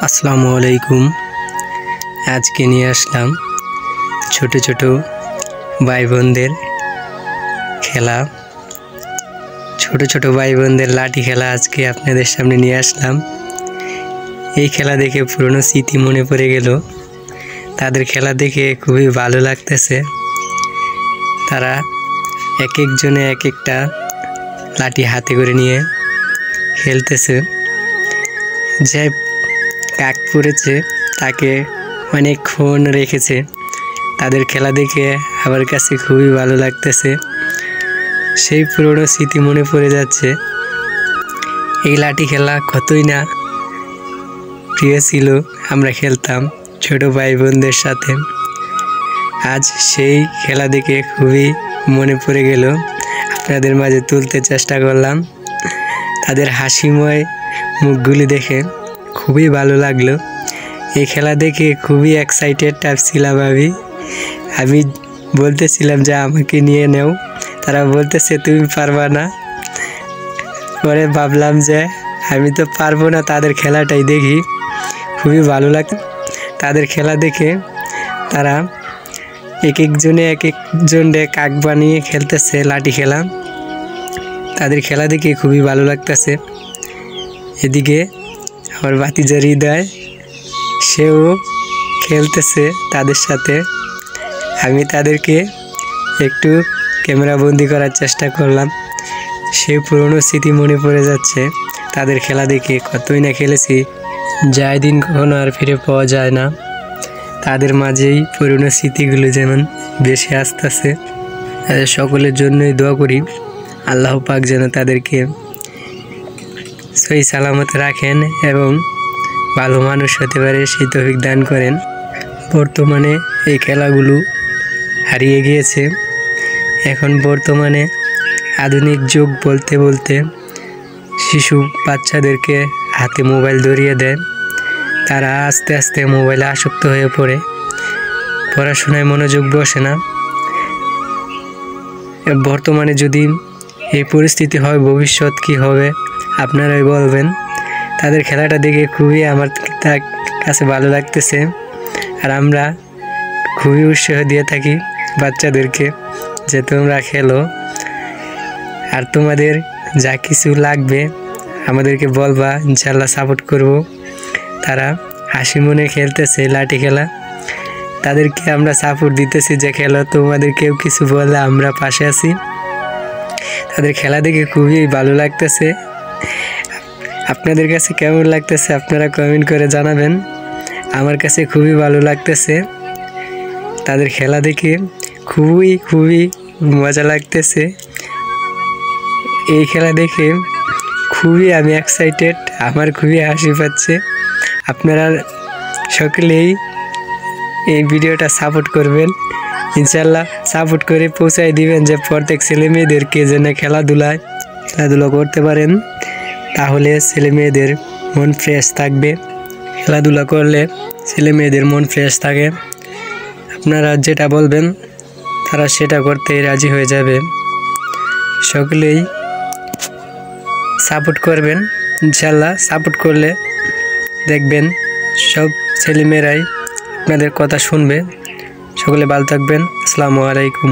আসসালামু আলাইকুম। আজকে নিয়ে আসলাম ছোট ছোট ভাই বোনদের খেলা, ছোট ছোট ভাই বোনদের লাঠি খেলা আজকে আপনাদের সামনে নিয়ে আসলাম। এই খেলা দেখে পুরনো স্মৃতি মনে পড়ে গেল। তাদের খেলা দেখে খুবই ভালো লাগতেছে। তারা এক একজনে এক একটা লাঠি হাতে করে নিয়ে খেলতেছে। যে কাক পড়েছে তাকে অনেকক্ষণ রেখেছে। তাদের খেলা দেখে আমার কাছে খুবই ভালো লাগতেছে। সেই পুরনো স্মৃতি মনে পড়ে যাচ্ছে। এই লাঠি খেলা কতই না প্রিয় ছিল, আমরা খেলতাম ছোট ভাই বোনদের সাথে। আজ সেই খেলা দেখে খুবই মনে পড়ে গেল, আপনাদের মাঝে তুলতে চেষ্টা করলাম। তাদের হাসিময় মুখগুলি দেখে খুবই ভালো লাগলো। এই খেলা দেখে খুবই এক্সাইটেড ছিলাম আমি বলতেছিলাম যে আমাকে নিয়ে নেও, তারা বলতেছে তুমি পারবা না। পরে ভাবলাম যে আমি তো পারবো না, তাদের খেলাটাই দেখি। খুবই ভালো লাগে তাদের খেলা দেখে। তারা এক একজনে কাক বানিয়ে খেলতেছে লাঠি খেলা। তাদের খেলা দেখে খুবই ভালো লাগতেছে। এদিকে আমার ভাতিজা হৃদয়, সেও খেলতেছে তাদের সাথে। আমি তাদেরকে একটু ক্যামেরা বন্দি করার চেষ্টা করলাম। সে পুরনো স্মৃতি মনে পড়ে যাচ্ছে। তাদের খেলা দেখে কতই না খেলেছি, যায় দিন কখনো আর ফিরে পাওয়া যায় না। তাদের মাঝেই পুরনো স্মৃতিগুলো যেমন বেশি আসতেছে। সকলের জন্যই দোয়া করি, আল্লাহ পাক যেন তাদেরকে সহি সালামতে রাখেন এবং ভালো মানুষ হতে পারে সেই তৌফিক দান করেন। বর্তমানে এই খেলাগুলো হারিয়ে গিয়েছে। এখন বর্তমানে আধুনিক যুগ বলতে বলতে শিশু বাচ্চাদেরকে হাতে মোবাইল ধরিয়ে দেয়। তারা আস্তে আস্তে মোবাইলে আসক্ত হয়ে পড়ে, পড়াশোনায় মনোযোগ বসে না। বর্তমানে যদি এই পরিস্থিতি হয়, ভবিষ্যৎ কী হবে আপনারাই বলবেন। তাদের খেলাটা দেখে খুবই আমার কাছে ভালো লাগতেছে। আর আমরা খুবই উৎসাহ দিয়ে থাকি বাচ্চাদেরকে যে তোমরা খেলো, আর তোমাদের যা কিছু লাগবে আমাদেরকে বলবা, ইনশাল্লাহ সাপোর্ট করব। তারা হাসি মনে খেলতেছে লাঠি খেলা। তাদেরকে আমরা সাপোর্ট দিতেছি যে খেলো, তোমাদের কেউ কিছু বললে আমরা পাশে আছি। তাদের খেলা দেখে খুবই ভালো লাগতেছে। আপনাদের কাছে কেমন লাগতেছে আপনারা কমেন্ট করে জানাবেন। আমার কাছে খুবই ভালো লাগতেছে। তাদের খেলা দেখে খুবই খুবই মজা লাগতেছে। এই খেলা দেখে খুবই আমি এক্সাইটেড, আমার খুবই হাসি পাচ্ছে। আপনারা সকলেই এই ভিডিওটা সাপোর্ট করবেন, ইনশাল্লাহ সাপোর্ট করে পৌঁছায় দিবেন যে প্রত্যেক ছেলে মেয়েদেরকে যেন খেলাধুলা করতে পারেন। তাহলে ছেলে মেয়েদের মন ফ্রেশ থাকবে। খেলাধুলা করলে ছেলে মেয়েদের মন ফ্রেশ থাকে। আপনারা যেটা বলবেন তারা সেটা করতে রাজি হয়ে যাবে। সকলেই সাপোর্ট করবেন, ইনশাল্লাহ সাপোর্ট করলে দেখবেন সব ছেলেমেয়েরাই আপনাদের কথা শুনবে। সকলে ভালো থাকবেন। আসসালামু আলাইকুম।